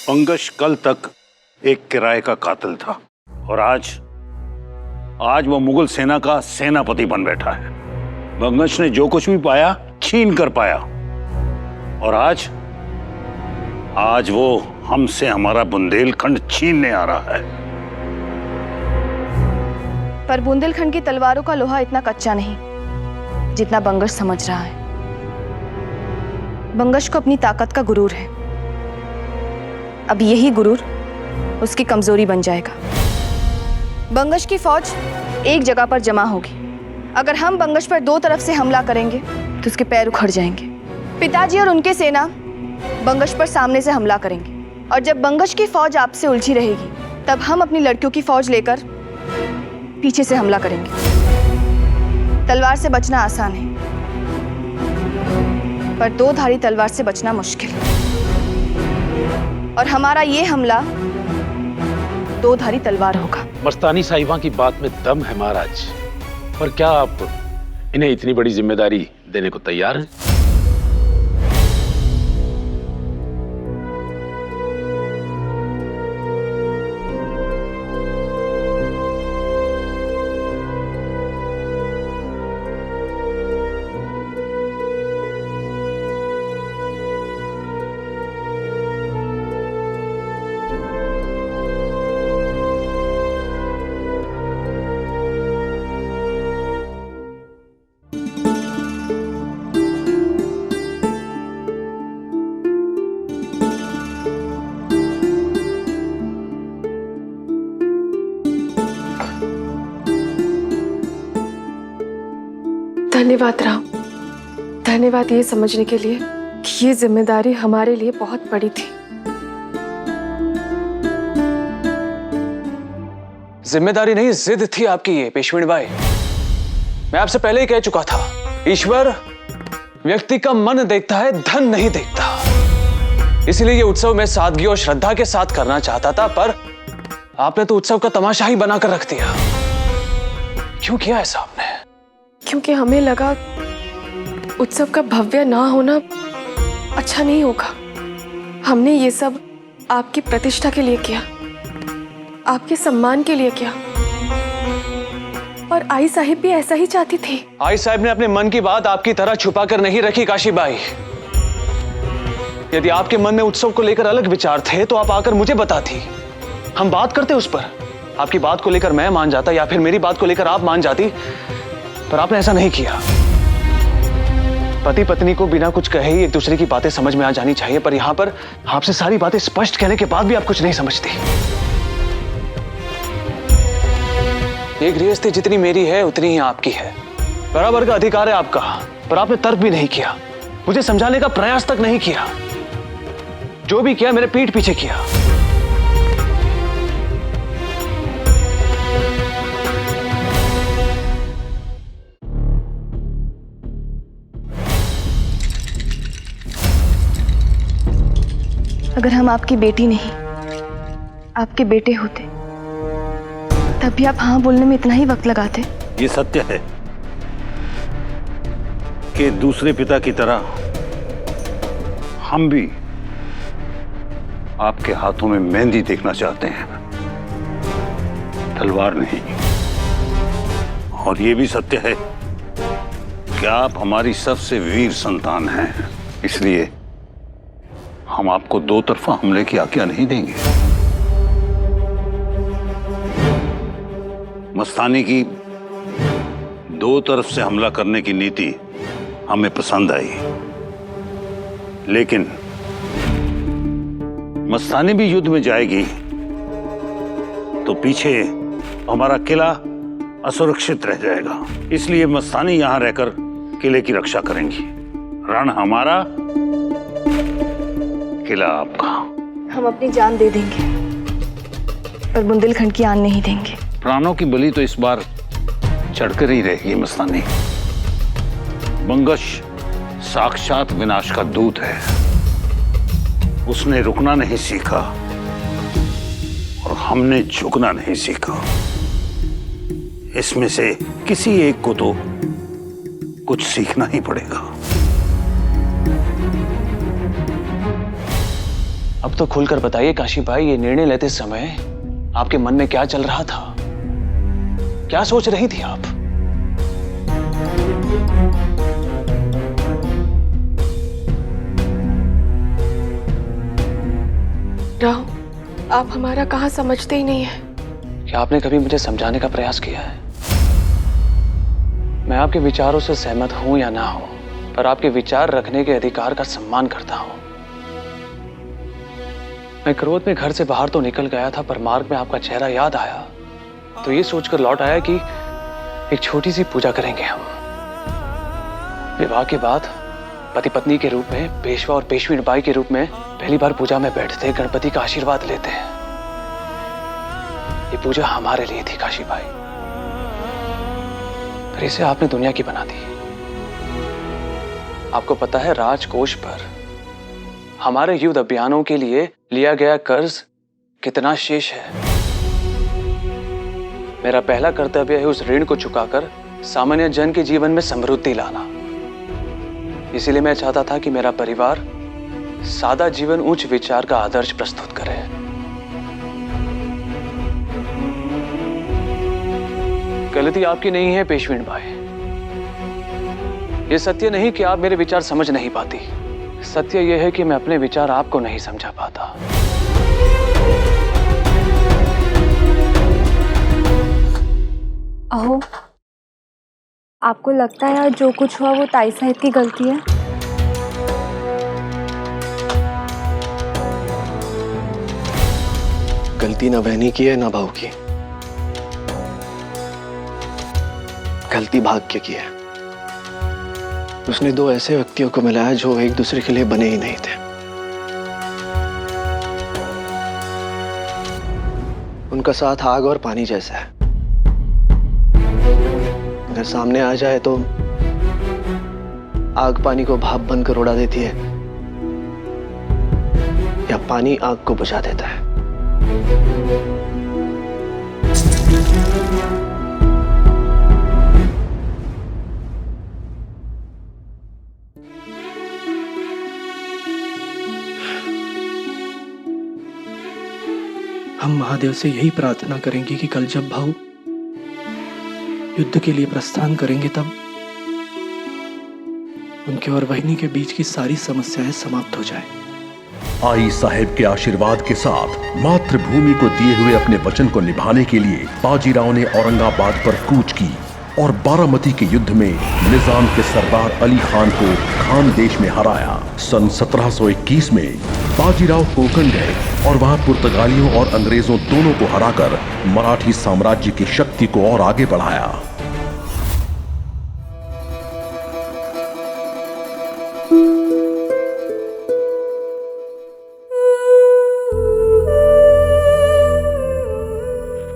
पंकज कल तक एक किराए का कातिल था और आज वो मुगल सेना का सेनापति बन बैठा है। पंकज ने जो कुछ भी पाया छीन कर पाया और आज वो हमसे हमारा बुंदेलखंड छीनने आ रहा है। पर बुंदेलखंड की तलवारों का लोहा इतना कच्चा नहीं जितना बंगश समझ रहा है। बंगश को अपनी ताकत का गुरूर है। अब यही गुरूर उसकी कमजोरी बन जाएगा। बंगश की फौज एक जगह पर जमा होगी। अगर हम बंगश पर दो तरफ से हमला करेंगे तो उसके पैर उखड़ जाएंगे। पिताजी और उनके सेना बंगश पर सामने से हमला करेंगे और जब बंगश की फौज आपसे उलझी रहेगी तब हम अपनी लड़कियों की फौज लेकर पीछे से हमला करेंगे। तलवार से बचना आसान है पर दो धारी तलवार से बचना मुश्किल। और हमारा ये हमला दो धारी तलवार होगा। मस्तानी साहिबा की बात में दम है महाराज, पर क्या आप इन्हें इतनी बड़ी जिम्मेदारी देने को तैयार हैं? धन्यवाद राम, धन्यवाद ये समझने के लिए कि ये जिम्मेदारी हमारे लिए बहुत बड़ी थी। जिम्मेदारी नहीं, जिद थी आपकी ये पेशवेन बाई। मैं आपसे पहले ही कह चुका था, ईश्वर व्यक्ति का मन देखता है, धन नहीं देखता। इसलिए ये उत्सव मैं सादगी और श्रद्धा के साथ करना चाहता था, पर आपने तो उत्सव का तमाशा ही बनाकर रख दिया। क्यों किया ऐसा आपने? क्योंकि हमें लगा उत्सव का भव्य ना होना अच्छा नहीं होगा। हमने ये सब आपकी प्रतिष्ठा के लिए किया, आपके सम्मान के लिए किया। और आई साहिब भी ऐसा ही चाहती थी। आई साहिब ने अपने मन की बात आपकी तरह छुपा कर नहीं रखी काशीबाई। यदि आपके मन में उत्सव को लेकर अलग विचार थे तो आप आकर मुझे बताती, हम बात करते उस पर। आपकी बात को लेकर मैं मान जाता या फिर मेरी बात को लेकर आप मान जाती, पर आपने ऐसा नहीं किया। पति पत्नी को बिना कुछ कहे ही एक दूसरे की बातें समझ में आ जानी चाहिए, पर यहां पर आपसे सारी बातें स्पष्ट कहने के बाद भी आप कुछ नहीं समझती। एक गृहस्थी जितनी मेरी है उतनी ही आपकी है, बराबर का अधिकार है आपका, पर आपने तर्क भी नहीं किया, मुझे समझाने का प्रयास तक नहीं किया। जो भी किया मेरे पीठ पीछे किया। अगर हम आपकी बेटी नहीं आपके बेटे होते तब भी आप हाँ बोलने में इतना ही वक्त लगाते। ये सत्य है कि दूसरे पिता की तरह हम भी आपके हाथों में मेहंदी देखना चाहते हैं, तलवार नहीं। और ये भी सत्य है कि कि आप हमारी सबसे वीर संतान हैं, इसलिए हम आपको दो तरफा हमले की आज्ञा नहीं देंगे। मस्तानी की दो तरफ से हमला करने की नीति हमें पसंद आई, लेकिन मस्तानी भी युद्ध में जाएगी तो पीछे हमारा किला असुरक्षित रह जाएगा। इसलिए मस्तानी यहां रहकर किले की रक्षा करेंगी। रण हमारा, किला आपका। हम अपनी जान दे देंगे पर बुंदेलखंड की आन नहीं देंगे। प्राणों की बलि तो इस बार चढ़कर ही रहेगी मस्तानी। बंगश साक्षात विनाश का दूत है। उसने रुकना नहीं सीखा और हमने झुकना नहीं सीखा। इसमें से किसी एक को तो कुछ सीखना ही पड़ेगा। अब तो खुलकर बताइए काशी भाई, ये निर्णय लेते समय आपके मन में क्या चल रहा था? क्या सोच रही थी आप? राव, आप हमारा कहाँ समझते ही नहीं है। क्या आपने कभी मुझे समझाने का प्रयास किया है? मैं आपके विचारों से सहमत हूं या ना हूं, पर आपके विचार रखने के अधिकार का सम्मान करता हूं। मैं क्रोध में घर से बाहर तो निकल गया था, पर मार्ग में आपका चेहरा याद आया तो ये सोचकर लौट आया कि एक छोटी सी पूजा करेंगे हम। विवाह के बाद पति पत्नी के रूप में, पेशवा और पेशवी बाई के रूप में पहली बार पूजा में बैठते, गणपति का आशीर्वाद लेते हैं। ये पूजा हमारे लिए थी काशी भाई, पर इसे आपने दुनिया की बना दी। आपको पता है राजकोष पर हमारे युद्ध अभियानों के लिए लिया गया कर्ज कितना शेष है? मेरा पहला कर्तव्य है उस ऋण को चुकाकर सामान्य जन के जीवन में समृद्धि लाना। इसीलिए मैं चाहता था कि मेरा परिवार सादा जीवन उच्च विचार का आदर्श प्रस्तुत करे। गलती आपकी नहीं है पेशवीन भाई। यह सत्य नहीं कि आप मेरे विचार समझ नहीं पाती, सत्य यह है कि मैं अपने विचार आपको नहीं समझा पाता। अहो, आपको लगता है जो कुछ हुआ वो ताई साहिब की गलती है? गलती ना बहनी की है ना भाव की, गलती भाग्य की है। उसने दो ऐसे व्यक्तियों को मिलाया जो एक दूसरे के लिए बने ही नहीं थे। उनका साथ आग और पानी जैसा है, अगर सामने आ जाए तो आग पानी को भाप बनकर उड़ा देती है या पानी आग को बुझा देता है। हम महादेव से यही प्रार्थना करेंगे कि कल जब भाऊ युद्ध के लिए प्रस्थान करेंगे तब उनके और वहिनी के बीच की सारी समस्याएं समाप्त हो जाए। आई साहेब के आशीर्वाद के साथ मातृभूमि को दिए हुए अपने वचन को निभाने के लिए बाजीराव ने औरंगाबाद पर कूच की और बारामती के युद्ध में निजाम के सरदार अली खान को खानदेश में हराया। सन 1721 में बाजीराव कोंकण गए और वहां पुर्तगालियों और अंग्रेजों दोनों को हराकर मराठी साम्राज्य की शक्ति को और आगे बढ़ाया।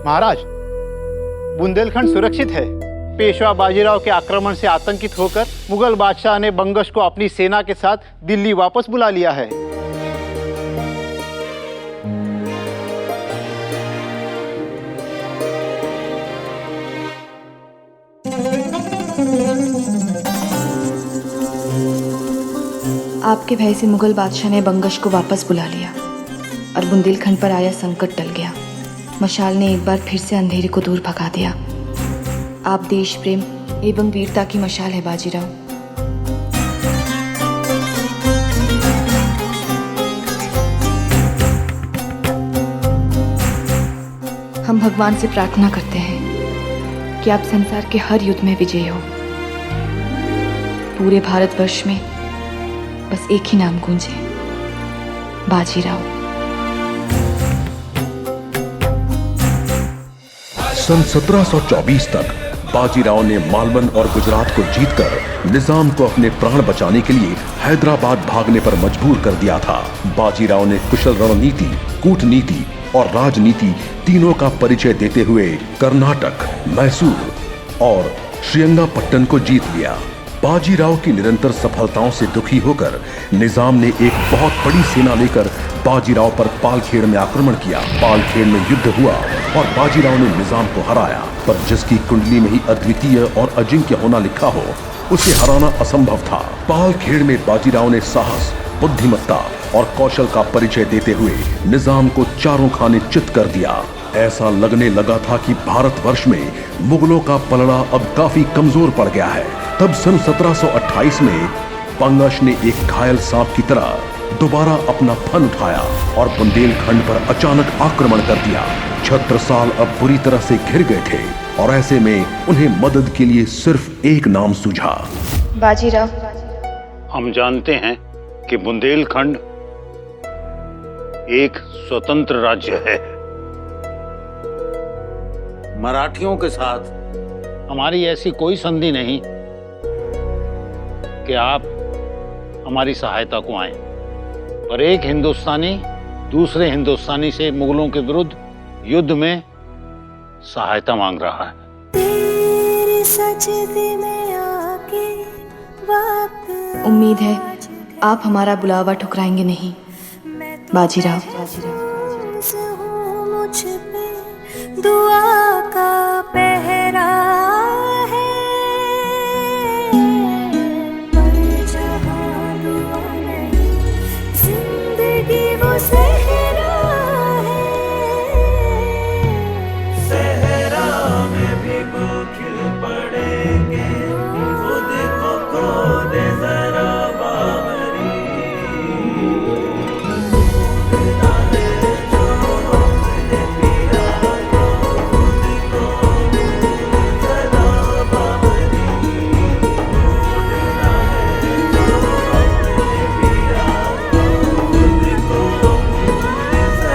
महाराज, बुंदेलखंड सुरक्षित है। पेशवा बाजीराव के आक्रमण से आतंकित होकर मुगल बादशाह ने बंगश को अपनी सेना के साथ दिल्ली वापस बुला लिया है। आपके भय से मुगल बादशाह ने बंगश को वापस बुला लिया और बुंदेलखंड पर आया संकट टल गया। मशाल ने एक बार फिर से अंधेरे को दूर भगा दिया। आप देश प्रेम एवं वीरता की मशाल है बाजीराव। हम भगवान से प्रार्थना करते हैं कि आप संसार के हर युद्ध में विजयी हो। पूरे भारतवर्ष में बस एक ही नाम गूंजे, बाजीराव। सन 1724 तक बाजीराव ने मालवन और गुजरात को जीतकर निजाम को अपने प्राण बचाने के लिए हैदराबाद भागने पर मजबूर कर दिया था। बाजीराव ने कुशल रणनीति, कूटनीति और राजनीति तीनों का परिचय देते हुए कर्नाटक, मैसूर और श्रीरंगपट्टन को जीत लिया। बाजीराव की निरंतर सफलताओं से दुखी होकर निजाम ने एक बहुत बड़ी सेना लेकर बाजीराव पर पालखेड़ में आक्रमण किया। पालखेड़ में युद्ध हुआ और बाजीराव ने निजाम को हराया, पर जिसकी कुंडली में ही अद्वितीय और अजिंक्य होना लिखा हो, उसे हराना असंभव था। पालखेड़ में बाजीराव ने साहस, बुद्धिमत्ता और कौशल का परिचय देते हुए निजाम को चारों खाने चित कर दिया। ऐसा लगने लगा था कि भारतवर्ष में मुगलों का पलड़ा अब काफी कमजोर पड़ गया है। तब सन 1728 में पंगश ने एक घायल सांप की तरह दोबारा अपना फन उठाया और बुंदेलखंड पर अचानक आक्रमण कर दिया। छत्रसाल अब बुरी तरह से घिर गए थे और ऐसे में उन्हें मदद के लिए सिर्फ एक नाम सूझा, बाजीराव। हम जानते हैं कि बुंदेलखंड एक स्वतंत्र राज्य है। मराठियों के साथ हमारी ऐसी कोई संधि नहीं कि आप हमारी सहायता को आए, पर एक हिंदुस्तानी दूसरे हिंदुस्तानी से मुगलों के विरुद्ध युद्ध में सहायता मांग रहा है। उम्मीद है आप हमारा बुलावा ठुकराएंगे नहीं, बाजीराव। दुआ का